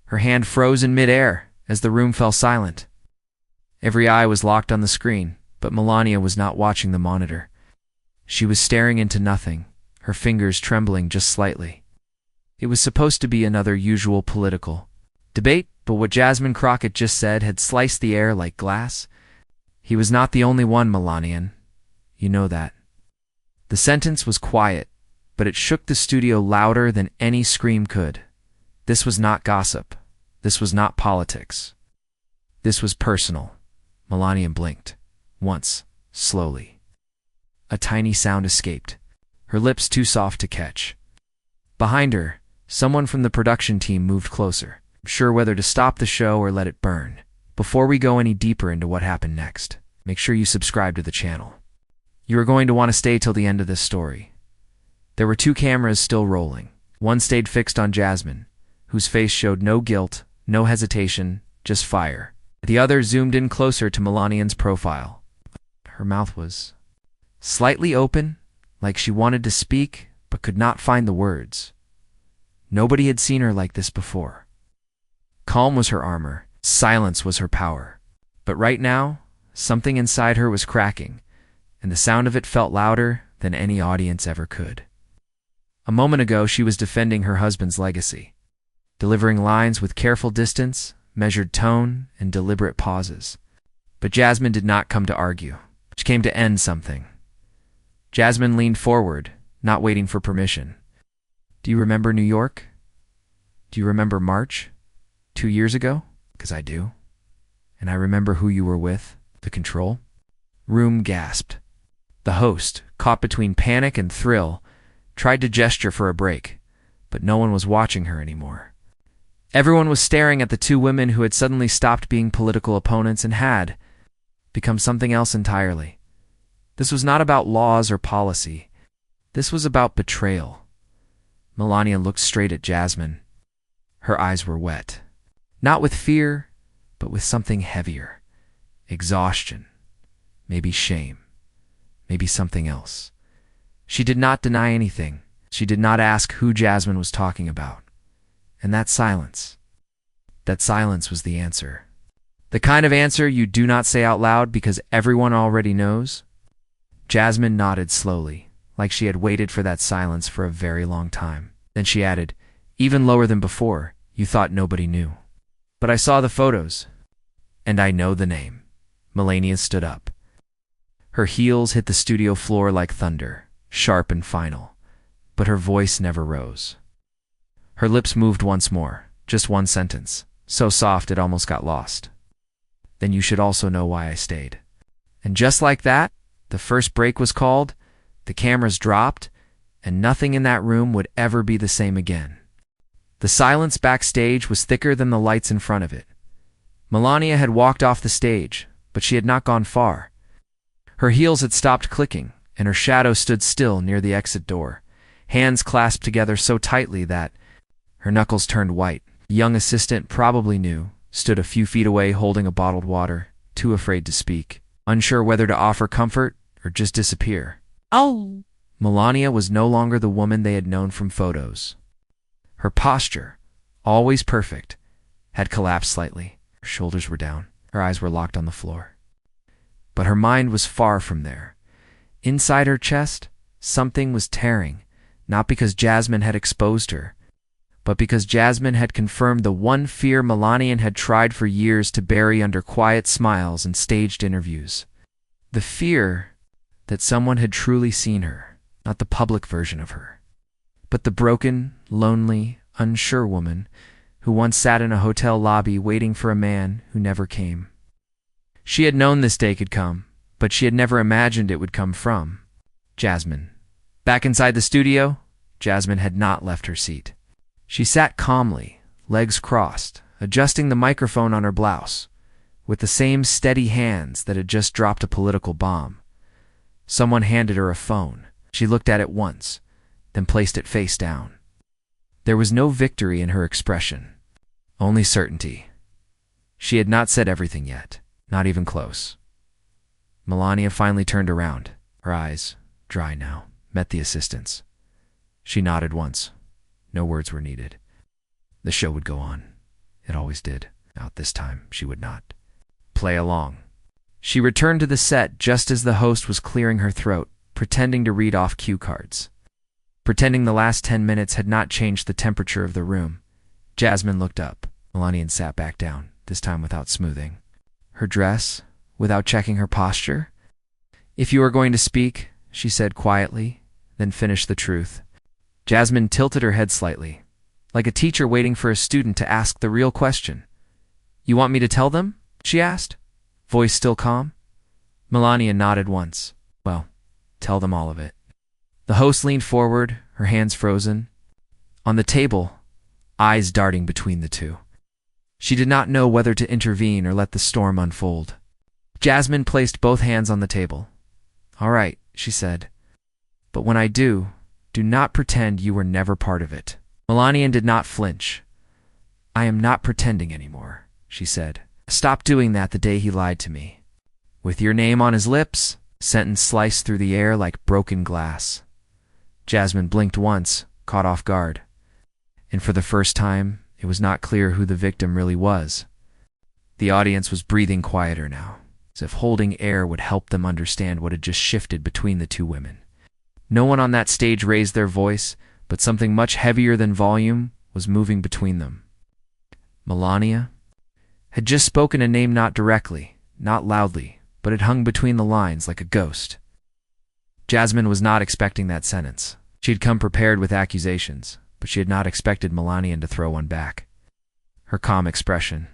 Her hand froze in midair as the room fell silent. Every eye was locked on the screen, but Melania was not watching the monitor. She was staring into nothing, her fingers trembling just slightly. It was supposed to be another usual political debate, but what Jasmine Crockett just said had sliced the air like glass. He was not the only one, Melanian. You know that. The sentence was quiet, but it shook the studio louder than any scream could. This was not gossip. This was not politics. This was personal. Melania blinked. Once, slowly. A tiny sound escaped, her lips too soft to catch. Behind her, someone from the production team moved closer, unsure whether to stop the show or let it burn. Before we go any deeper into what happened next, make sure you subscribe to the channel. You are going to want to stay till the end of this story. There were 2 cameras still rolling. One stayed fixed on Jasmine, whose face showed no guilt, no hesitation, just fire. The other zoomed in closer to Melanian's profile. Her mouth was slightly open, like she wanted to speak, but could not find the words. Nobody had seen her like this before. Calm was her armor, silence was her power. But right now, something inside her was cracking, and the sound of it felt louder than any audience ever could. A moment ago, she was defending her husband's legacy, delivering lines with careful distance, measured tone, and deliberate pauses. But Jasmine did not come to argue. She came to end something. Jasmine leaned forward, not waiting for permission. Do you remember New York? Do you remember March? 2 years ago? 'Cause I do. And I remember who you were with, the control. Room gasped. The host, caught between panic and thrill, tried to gesture for a break, but no one was watching her anymore. Everyone was staring at the 2 women who had suddenly stopped being political opponents and had become something else entirely. This was not about laws or policy. This was about betrayal. Melania looked straight at Jasmine. Her eyes were wet. Not with fear, but with something heavier. Exhaustion. Maybe shame. Maybe something else. She did not deny anything. She did not ask who Jasmine was talking about. And that silence was the answer. The kind of answer you do not say out loud because everyone already knows. Jasmine nodded slowly, like she had waited for that silence for a very long time. Then she added, even lower than before, you thought nobody knew. But I saw the photos, and I know the name. Melania stood up. Her heels hit the studio floor like thunder, sharp and final, but her voice never rose. Her lips moved once more, just one sentence, so soft it almost got lost. Then you should also know why I stayed. And just like that, the first break was called, the cameras dropped, and nothing in that room would ever be the same again. The silence backstage was thicker than the lights in front of it. Melania had walked off the stage, but she had not gone far. Her heels had stopped clicking, and her shadow stood still near the exit door, hands clasped together so tightly that her knuckles turned white. The young assistant probably knew, stood a few feet away holding a bottled water, too afraid to speak, unsure whether to offer comfort or just disappear. Oh! Melania was no longer the woman they had known from photos. Her posture, always perfect, had collapsed slightly. Her shoulders were down. Her eyes were locked on the floor. But her mind was far from there. Inside her chest, something was tearing, not because Jasmine had exposed her, but because Jasmine had confirmed the one fear Melania had tried for years to bury under quiet smiles and staged interviews. The fear that someone had truly seen her, not the public version of her, but the broken, lonely, unsure woman who once sat in a hotel lobby waiting for a man who never came. She had known this day could come, but she had never imagined it would come from Jasmine. Back inside the studio, Jasmine had not left her seat. She sat calmly, legs crossed, adjusting the microphone on her blouse, with the same steady hands that had just dropped a political bomb. Someone handed her a phone. She looked at it once, then placed it face down. There was no victory in her expression, only certainty. She had not said everything yet, not even close. Melania finally turned around. Her eyes, dry now, met the assistant's. She nodded once. No words were needed. The show would go on. It always did. Now this time she would not play along. She returned to the set just as the host was clearing her throat, pretending to read off cue cards. Pretending the last 10 minutes had not changed the temperature of the room. Jasmine looked up. Melania sat back down, this time without smoothing her dress, without checking her posture. "If you are going to speak," she said quietly, then finished the truth. Jasmine tilted her head slightly, like a teacher waiting for a student to ask the real question. "You want me to tell them?" she asked, voice still calm. Melania nodded once. "Well, tell them all of it." The host leaned forward, her hands frozen. On the table, eyes darting between the two. She did not know whether to intervene or let the storm unfold. Jasmine placed both hands on the table. "All right," she said. "But when I do not pretend you were never part of it." Melania did not flinch. "I am not pretending anymore," she said. "I stopped doing that the day he lied to me." With your name on his lips, sentence sliced through the air like broken glass. Jasmine blinked once, caught off guard. And for the first time, it was not clear who the victim really was. The audience was breathing quieter now, as if holding air would help them understand what had just shifted between the two women. No one on that stage raised their voice, but something much heavier than volume was moving between them. Melania had just spoken a name not directly, not loudly, but it hung between the lines like a ghost. Jasmine was not expecting that sentence. She had come prepared with accusations, but she had not expected Melania to throw one back. Her calm expression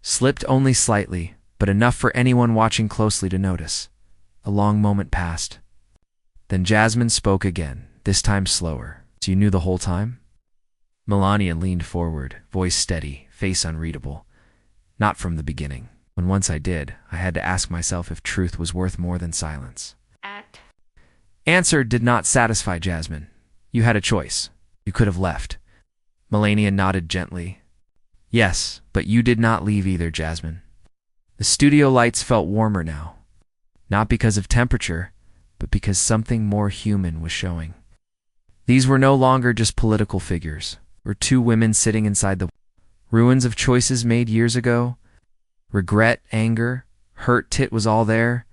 slipped only slightly, but enough for anyone watching closely to notice. A long moment passed. Then Jasmine spoke again, this time slower. "So you knew the whole time?" Melania leaned forward, voice steady, face unreadable. "Not from the beginning. When once I did, I had to ask myself if truth was worth more than silence." Answer did not satisfy Jasmine. "You had a choice. You could have left." Melania nodded gently. "Yes, but you did not leave either, Jasmine." The studio lights felt warmer now. Not because of temperature, but because something more human was showing. These were no longer just political figures, or two women sitting inside the ruins of choices made years ago. Regret, anger, hurt, it was all there,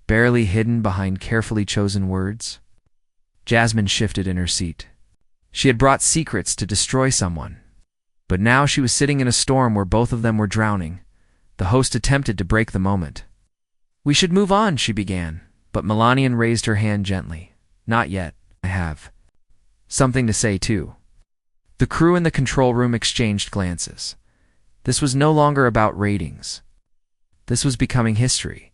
barely hidden behind carefully chosen words. Jasmine shifted in her seat. She had brought secrets to destroy someone, but now she was sitting in a storm where both of them were drowning. The host attempted to break the moment. "We should move on," she began, but Melania raised her hand gently. "Not yet. I have something to say, too." The crew in the control room exchanged glances. This was no longer about ratings. This was becoming history.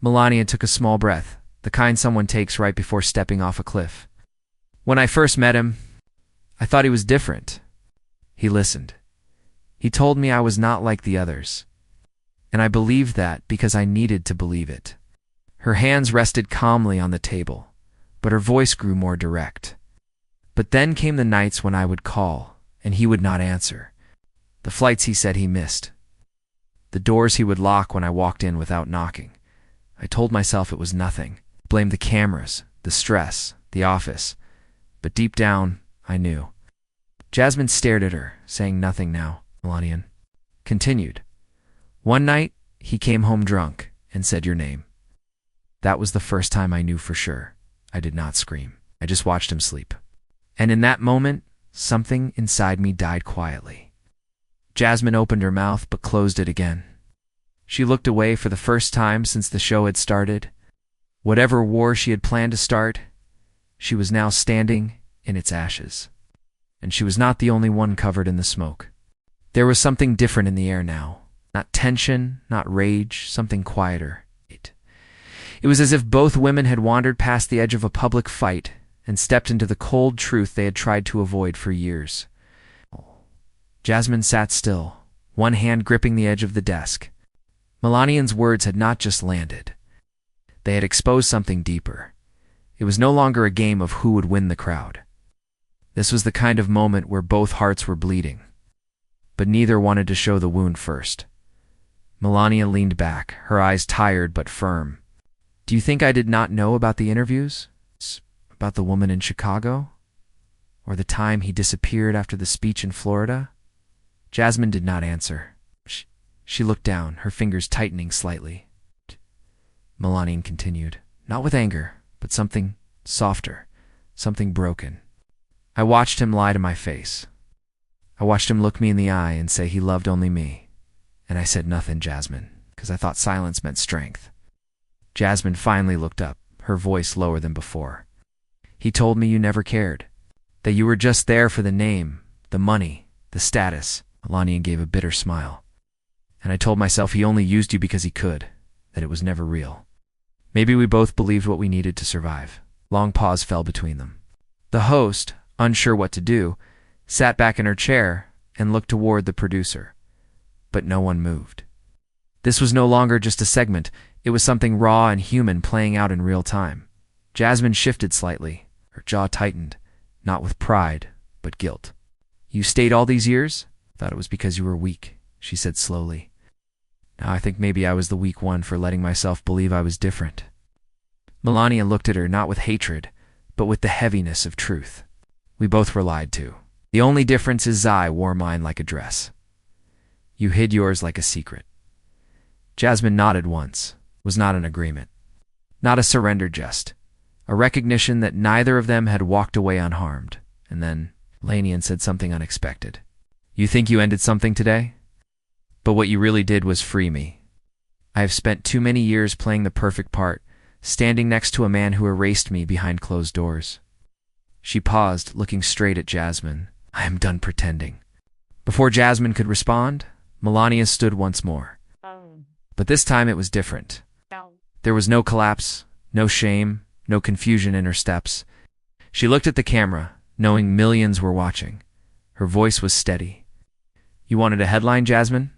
Melania took a small breath, the kind someone takes right before stepping off a cliff. "When I first met him, I thought he was different." He listened. "He told me I was not like the others. And I believed that because I needed to believe it." Her hands rested calmly on the table, but her voice grew more direct. "But then came the nights when I would call, and he would not answer. The flights he said he missed. The doors he would lock when I walked in without knocking. I told myself it was nothing. Blamed the cameras, the stress, the office. But deep down, I knew." Jasmine stared at her, saying nothing now. Melania continued. "One night, he came home drunk and said your name. That was the first time I knew for sure. I did not scream. I just watched him sleep. And in that moment, something inside me died quietly." Jasmine opened her mouth but closed it again. She looked away for the first time since the show had started. Whatever war she had planned to start, she was now standing in its ashes. And she was not the only one covered in the smoke. There was something different in the air now. Not tension, not rage, something quieter. It was as if both women had wandered past the edge of a public fight and stepped into the cold truth they had tried to avoid for years. Jasmine sat still, one hand gripping the edge of the desk. Melania's words had not just landed. They had exposed something deeper. It was no longer a game of who would win the crowd. This was the kind of moment where both hearts were bleeding, but neither wanted to show the wound first. Melania leaned back, her eyes tired but firm. "Do you think I did not know about the interviews? About the woman in Chicago? Or the time he disappeared after the speech in Florida? Jasmine did not answer. She looked down, her fingers tightening slightly. Melania continued, not with anger, but something softer, something broken. I watched him lie to my face. I watched him look me in the eye and say he loved only me. And I said nothing, Jasmine, because I thought silence meant strength. Jasmine finally looked up, her voice lower than before. He told me you never cared, that you were just there for the name, the money, the status. Melania gave a bitter smile. And I told myself he only used you because he could, that it was never real. Maybe we both believed what we needed to survive. Long pause fell between them. The host, unsure what to do, sat back in her chair and looked toward the producer. But no one moved. This was no longer just a segment. It was something raw and human playing out in real time. Jasmine shifted slightly. Her jaw tightened, not with pride, but guilt. You stayed all these years? Thought it was because you were weak, she said slowly. Now I think maybe I was the weak one for letting myself believe I was different. Melania looked at her not with hatred, but with the heaviness of truth. We both were lied to. The only difference is I wore mine like a dress. You hid yours like a secret. Jasmine nodded once. Was not an agreement. Not a surrender just. A recognition that neither of them had walked away unharmed. And then Melania said something unexpected. You think you ended something today? But what you really did was free me. I have spent too many years playing the perfect part, standing next to a man who erased me behind closed doors. She paused, looking straight at Jasmine. I am done pretending. Before Jasmine could respond, Melania stood once more. But this time it was different. There was no collapse, no shame, no confusion in her steps. She looked at the camera, knowing millions were watching. Her voice was steady. You wanted a headline, Jasmine?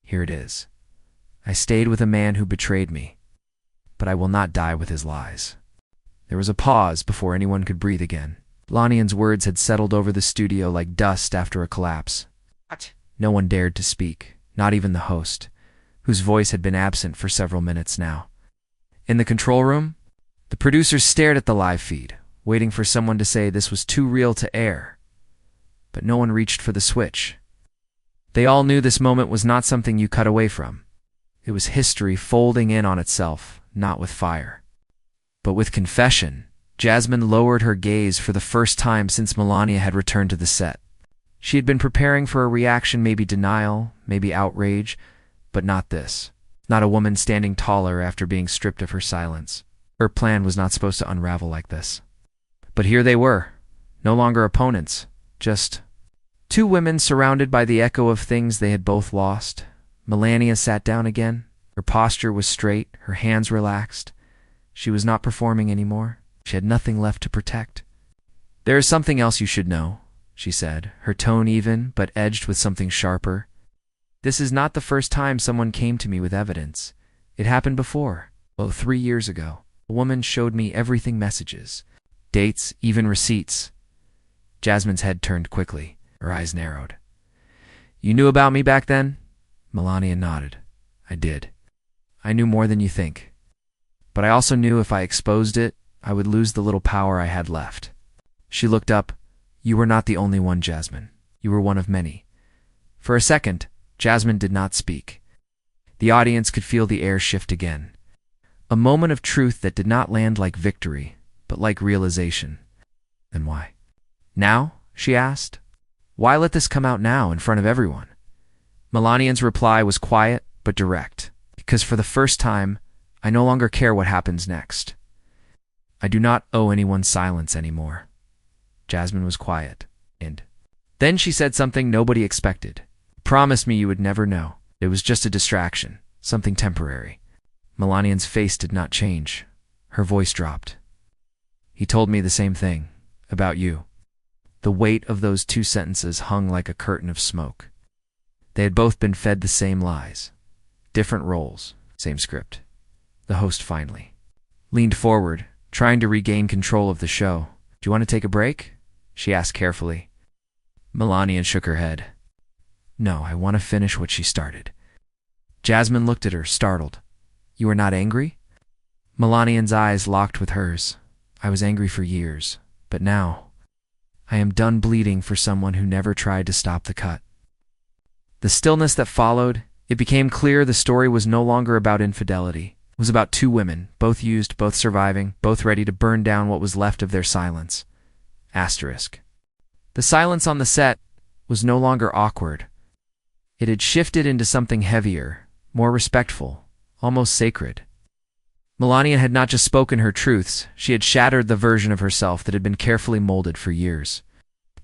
Here it is. I stayed with a man who betrayed me, but I will not die with his lies. There was a pause before anyone could breathe again. Melania's words had settled over the studio like dust after a collapse. No one dared to speak, not even the host, whose voice had been absent for several minutes now. In the control room, the producers stared at the live feed, waiting for someone to say this was too real to air. But no one reached for the switch. They all knew this moment was not something you cut away from. It was history folding in on itself, not with fire, but with confession. Jasmine lowered her gaze for the first time since Melania had returned to the set. She had been preparing for a reaction, maybe denial, maybe outrage, but not this. Not a woman standing taller after being stripped of her silence. Her plan was not supposed to unravel like this. But here they were, no longer opponents, just two women surrounded by the echo of things they had both lost. Melania sat down again. Her posture was straight, her hands relaxed. She was not performing anymore. She had nothing left to protect. There is something else you should know, she said, her tone even, but edged with something sharper. This is not the first time someone came to me with evidence. It happened before. 3 years ago. A woman showed me everything, messages, dates, even receipts. Jasmine's head turned quickly. Her eyes narrowed. You knew about me back then? Melania nodded. I did. I knew more than you think. But I also knew if I exposed it, I would lose the little power I had left. She looked up. You were not the only one, Jasmine. You were one of many. For a second, Jasmine did not speak. The audience could feel the air shift again. A moment of truth that did not land like victory, but like realization. Then why? Now? She asked. Why let this come out now in front of everyone? Melania's reply was quiet but direct. Because for the first time, I no longer care what happens next. I do not owe anyone silence anymore. Jasmine was quiet, and then she said something nobody expected. Promise me you would never know. It was just a distraction, something temporary. Melania's face did not change. Her voice dropped. He told me the same thing, about you. The weight of those 2 sentences hung like a curtain of smoke. They had both been fed the same lies. Different roles, same script. The host finally leaned forward, trying to regain control of the show. Do you want to take a break? She asked carefully. Melania shook her head. No, I want to finish what she started. Jasmine looked at her, startled. You are not angry? Melania's eyes locked with hers. I was angry for years, but now I am done bleeding for someone who never tried to stop the cut. The stillness that followed, it became clear the story was no longer about infidelity. It was about two women, both used, both surviving, both ready to burn down what was left of their silence. Asterisk. The silence on the set was no longer awkward. It had shifted into something heavier, more respectful, almost sacred. Melania had not just spoken her truths, she had shattered the version of herself that had been carefully molded for years.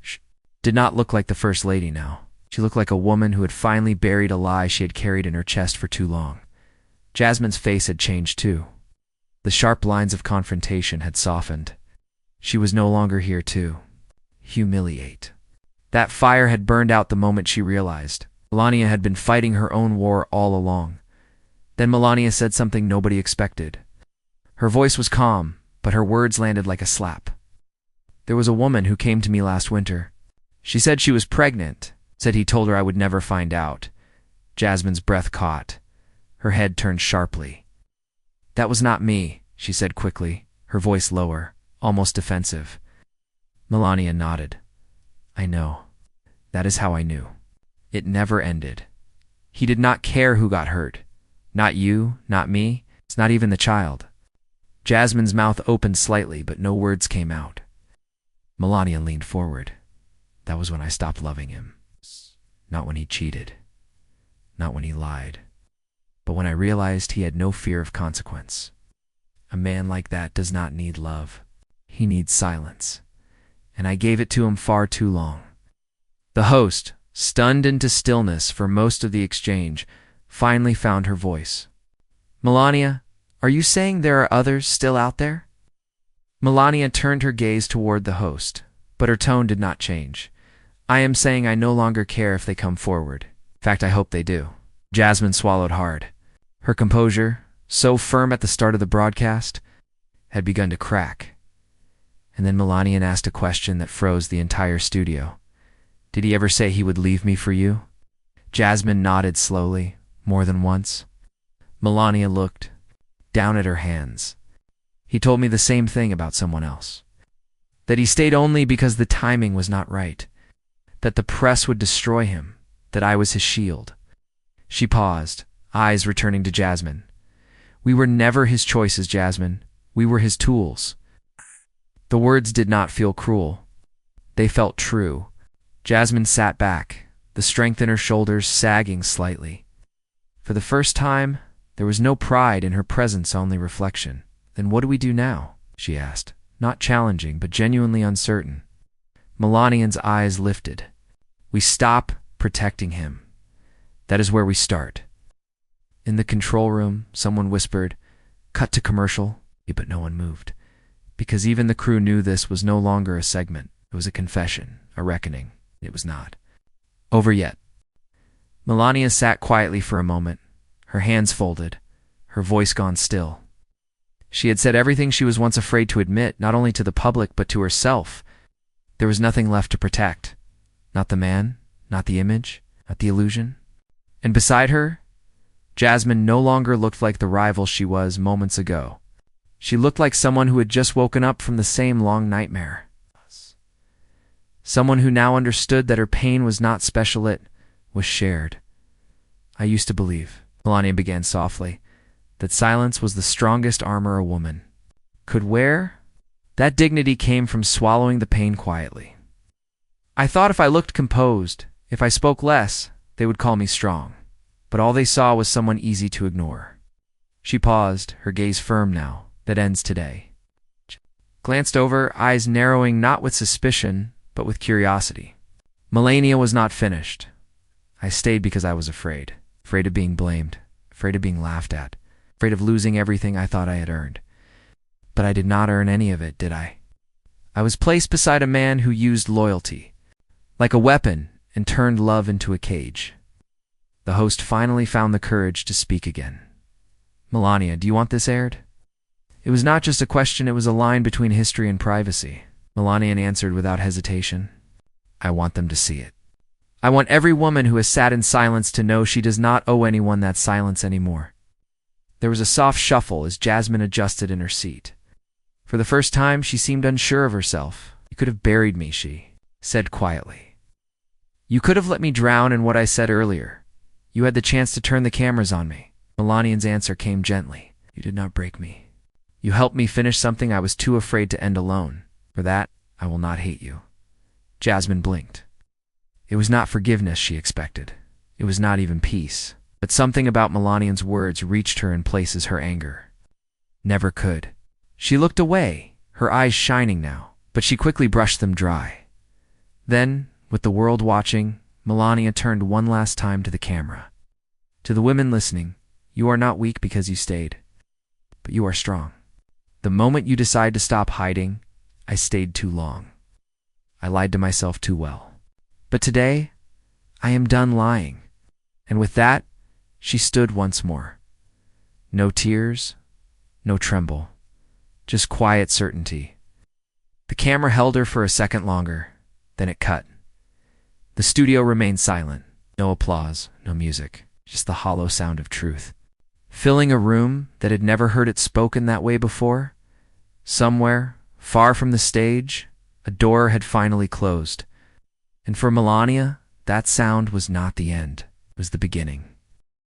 She did not look like the First Lady now. She looked like a woman who had finally buried a lie she had carried in her chest for too long. Jasmine's face had changed too. The sharp lines of confrontation had softened. She was no longer here to humiliate. That fire had burned out the moment she realized. Melania had been fighting her own war all along. Then Melania said something nobody expected. Her voice was calm, but her words landed like a slap. There was a woman who came to me last winter. She said she was pregnant, said he told her I would never find out. Jasmine's breath caught. Her head turned sharply. That was not me, she said quickly, her voice lower, almost defensive. Melania nodded. I know. That is how I knew. It never ended. He did not care who got hurt. Not you, not me, it's not even the child. Jasmine's mouth opened slightly, but no words came out. Melania leaned forward. That was when I stopped loving him. Not when he cheated. Not when he lied. But when I realized he had no fear of consequence. A man like that does not need love. He needs silence. And I gave it to him far too long. The host, stunned into stillness for most of the exchange, finally found her voice. Melania, are you saying there are others still out there? Melania turned her gaze toward the host, but her tone did not change. I am saying I no longer care if they come forward. In fact, I hope they do. Jasmine swallowed hard. Her composure, so firm at the start of the broadcast, had begun to crack. And then Melania asked a question that froze the entire studio. Did he ever say he would leave me for you? Jasmine nodded slowly, more than once. Melania looked down at her hands. He told me the same thing about someone else. That he stayed only because the timing was not right. That the press would destroy him. That I was his shield. She paused, eyes returning to Jasmine. We were never his choices, Jasmine. We were his tools. The words did not feel cruel. They felt true. Jasmine sat back, the strength in her shoulders sagging slightly. For the first time, there was no pride in her presence, only reflection. Then what do we do now? She asked, not challenging, but genuinely uncertain. Melania's eyes lifted. We stop protecting him. That is where we start. In the control room, someone whispered, cut to commercial, but no one moved. Because even the crew knew this was no longer a segment. It was a confession, a reckoning. It was not over yet. Melania sat quietly for a moment, her hands folded, her voice gone still. She had said everything she was once afraid to admit, not only to the public, but to herself. There was nothing left to protect. Not the man, not the image, not the illusion. And beside her, Jasmine no longer looked like the rival she was moments ago. She looked like someone who had just woken up from the same long nightmare. Someone who now understood that her pain was not special, it was shared. I used to believe, Melania began softly, that silence was the strongest armor a woman could wear. That dignity came from swallowing the pain quietly. I thought if I looked composed, if I spoke less, they would call me strong. But all they saw was someone easy to ignore. She paused, her gaze firm now. That ends today. Glanced over, eyes narrowing not with suspicion, but with curiosity. Melania was not finished. I stayed because I was afraid. Afraid of being blamed. Afraid of being laughed at. Afraid of losing everything I thought I had earned. But I did not earn any of it, did I? I was placed beside a man who used loyalty, like a weapon, and turned love into a cage. The host finally found the courage to speak again. Melania, do you want this aired? It was not just a question, it was a line between history and privacy. Melania answered without hesitation. I want them to see it. I want every woman who has sat in silence to know she does not owe anyone that silence anymore. There was a soft shuffle as Jasmine adjusted in her seat. For the first time, she seemed unsure of herself. You could have buried me, she said quietly. You could have let me drown in what I said earlier. You had the chance to turn the cameras on me. Melania's answer came gently. You did not break me. You helped me finish something I was too afraid to end alone. For that, I will not hate you. Jasmine blinked. It was not forgiveness she expected. It was not even peace. But something about Melania's words reached her in places her anger never could. She looked away, her eyes shining now, but she quickly brushed them dry. Then, with the world watching, Melania turned one last time to the camera. To the women listening, you are not weak because you stayed, but you are strong. The moment you decide to stop hiding, I stayed too long. I lied to myself too well. But today, I am done lying. And with that, she stood once more. No tears, no tremble, just quiet certainty. The camera held her for a second longer, then it cut. The studio remained silent. No applause, no music, just the hollow sound of truth. Filling a room that had never heard it spoken that way before, somewhere, far from the stage, a door had finally closed. And for Melania, that sound was not the end, it was the beginning.